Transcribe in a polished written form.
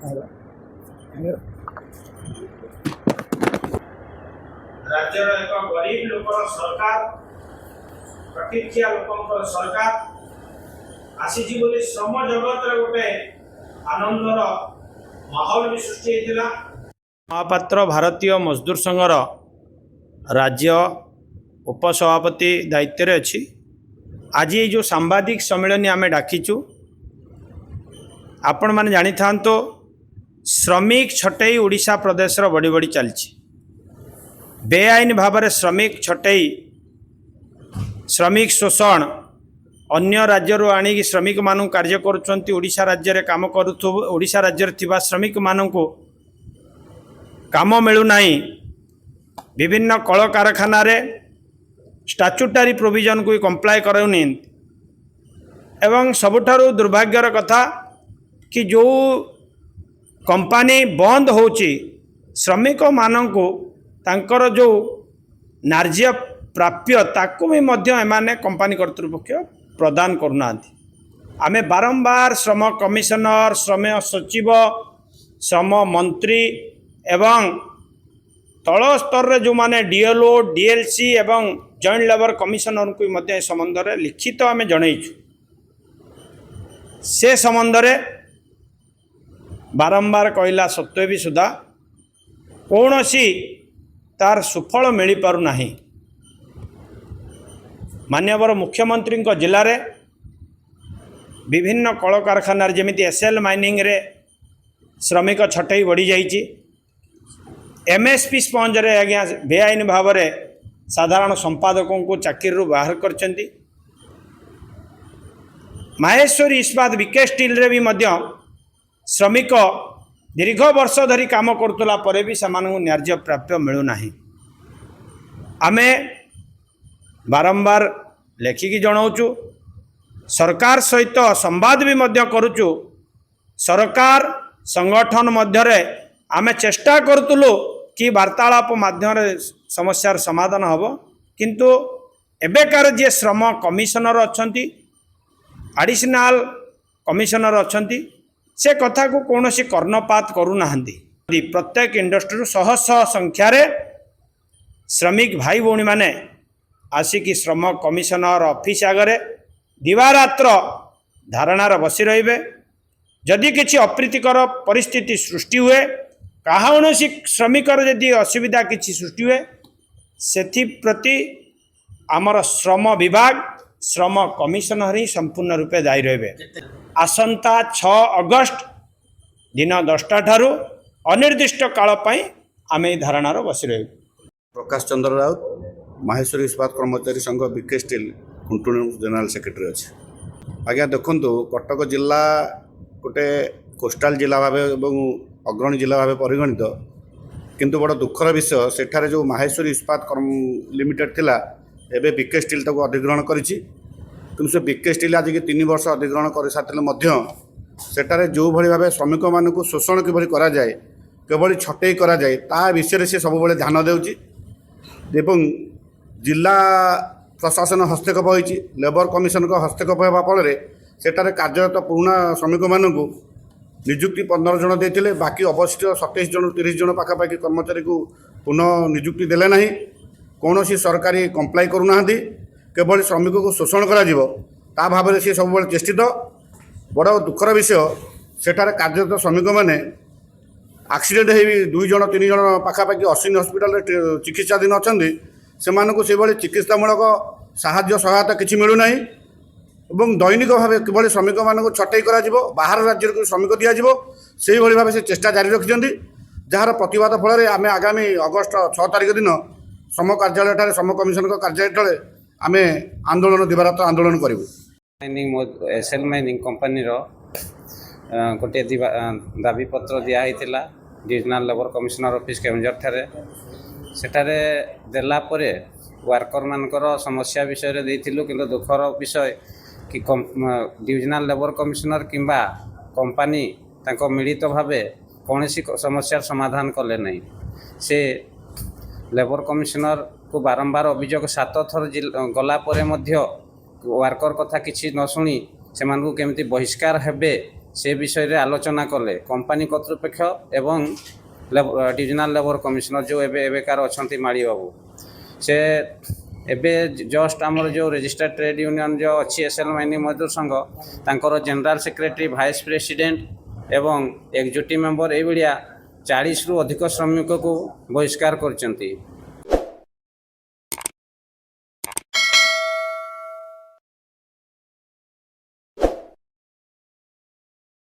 राज्यर एक गरीब लोकर सरकार प्रतीक्षा लोकर सरकार आसी बोली श्रम जगत गोटे आनंदर माहौल भी सृष्टि होता। महापात्र भारतीय मजदूर संघर राज्य उपसभापति दायित्व अच्छी। आज ये जो सांबादिक सम्मेलन आम डाकिचु आपण मैंने जानी था तो श्रमिक छटई ओडिशा प्रदेश बढ़ी बढ़ी चलती बेआईन भाव में श्रमिक छटई श्रमिक शोषण अन्य राज्य आनिक श्रमिक मानू कार्य करुँच ओडिशा राज्य रे काम करू ओडिशा राज्य थिबा श्रमिक मानू काम मिलूना विभिन्न कल कारखाना स्टाच्यूटारी प्रोविजन को कंप्लाय करूनी एवं सबुठारु दुर्भाग्यर कथा कि जो कंपनी बंद होची श्रमिक मानू तांकर जो नार्य प्राप्य ताकू भी एमाने कंपनी कर्तृपक्ष प्रदान करूना। आमे बारंबार श्रम कमिशनर श्रम सचिव श्रम मंत्री एवं तल स्तर रे जो माने डीएलओ डीएलसी एवं जॉइंट लेबर कमिशनर को मध्य संबंध में लिखित आम जनईचु से संबंध में बारंबार कहला सत्वे भी सुधा कौन सी तार सुफल मिल पारना। माननीय मुख्यमंत्री जिले में विभिन्न कल कारखाना जमी एसएल माइनिंग रे श्रमिक छटई बढ़ी जाइए। एमएसपी स्पंज रे आज्ञा बेआईन भाव में साधारण संपादकों को चाकरी बाहर कर माहेश्वरी इस्पात बीके स्टील रे भी मध्य श्रमिक दीर्घ वर्ष धरी काम करुला परे भी सामानू न्याय्य प्राप्य मिलूना। आमे बारंबार लेखिकी जनाऊचु सरकार सहित संवाद भी मध्य करुचु। सरकार संगठन मध्य आमे चेष्टा करूँ कि वार्तालाप माध्यम समस्यार समाधान हम किंतु एबेकार जे श्रम कमिशनर अच्छी एडिशनल कमिशनर अच्छी से कथा को कौन सी कर्णपात करूना। प्रत्येक इंडस्ट्री शह शह संख्यार श्रमिक भाई भौणी मैंने आसिकी श्रम कमिशनर ऑफिस आगे दिवारात्र धारणार बसी रे। जदि किसी अप्रीतिकर परिस्थिति सृष्टि हुए कौनसी श्रमिकर यदि असुविधा किसी सृष्टि हुए से प्रति आमर श्रम विभाग श्रम कमिशनर ही संपूर्ण रूपे दायी रहे। आसंता 6 अगस्ट दिन 10टा ठारू अनिर्दिष्ट काल पाई आम धारणार बसी रहे। प्रकाश चंद्र राउत माहेश्वरी इस्पात कर्मचारी संघ BK steel Khuntuni general secretary अच्छे। आज्ञा देखु कटक जिला गोटे कोस्टाल जिला भाव अग्रणी जिला भाव परिगणित किंतु बड़ दुखर विषय सेठारे जो माहेश्वरी इस्पात लिमिटेड थिला एबे बीके स्टील ताको अधिग्रहण करिछि। किंतु से बीके स्टील आज 3 वर्ष अधिग्रहण कर सारे सेठारे जो भली भाव श्रमिक मानक शोषण किभली करा जाए केवल छटई करा जाए ता विषय से सब बेले ध्यान देउछि। एवं जिला प्रशासन हस्तक्षेप होइछि लेबर कमिशन को हस्तक्षेप होगा फल सेठारे कार्यरत पुराना श्रमिक मानक निजुक्ति 15 जन देते बाकी अवशिष्ट 27 जन 30 जन पाखापाखि कर्मचारी को पुनः निजुक्ति देले नहीं। कौन सी सरकारी कंप्लाई करूना केवल श्रमिक को शोषण करा भाव में सी सब चेष्टित। बड़ दुखर विषय सेठारे कार्यरत श्रमिक मैंने एक्सीडेंट हो 2 जन 3 जन पाखापाखि अश्विनी हस्पिटाल चिकित्साधीन अच्छा से चिकित्सामूलक साहाय्य सहायता किसी मिलूना एवं दैनिक भाव किभली श्रमिक मानक छटई करा बाहर राज्य को श्रमिक दिज्व से भाव से चेष्टा जारी रखिंट जार प्रतिवाद फल आम आगामी अगस्ट 6 तारिख दिन श्रम कार्यालय श्रम कमिशन कार्यालय आम आंदोलन दिवारात्र आंदोलन करूँ। माइनिंग एसएल माइनिंग कंपनी गोटे दाबीपत्र दिखाई divisional labour commissioner office Keonjhar ठारे सेठारे देला परे वर्कर मानकर समस्या विषय देइथिलु किंतु दुखर विषय कि डिविजनल लेबर कमिशनर किंबा कंपनी तांको मिलित भावे कौनसी समस्यार समाधान कले नहीं। से लेबर कमिशनर को बारंबार अभियोग 7 थर गला परे मध्य वर्कर कथा किसी न शुणी से केमती बहिष्कार हेबे ସେ ବିଷୟରେ ଆଲୋଚନା କଲେ କମ୍ପାନୀ କର୍ତ୍ତୃପକ୍ଷ ଏବଂ ଡିଭିଜନାଲ ଲେବର କମିଶନର ଯେଉଁ ଏବେକାର ଅଛନ୍ତି ମାଳି ବାବୁ, ସେ ଏବେ ଜଷ୍ଟ ଆମର ଯେଉଁ ରେଜିଷ୍ଟର୍ଡ ଟ୍ରେଡ୍ ୟୁନିୟନ୍ ଯେଉଁ ଅଛି ଏସ୍ଏଲ୍ ମାଇନିଂ ମଜଦୁର ସଂଘ, ତାଙ୍କର ଜେନେରାଲ ସେକ୍ରେଟାରୀ, ଭାଇସ୍ ପ୍ରେସିଡେଣ୍ଟ ଏବଂ ଏକ୍ଜିକ୍ୟୁଟିଭ୍ ମେମ୍ବର ଏଇଭଳିଆ 40ରୁ ଅଧିକ ଶ୍ରମିକକୁ ବହିଷ୍କାର କରିଛନ୍ତି।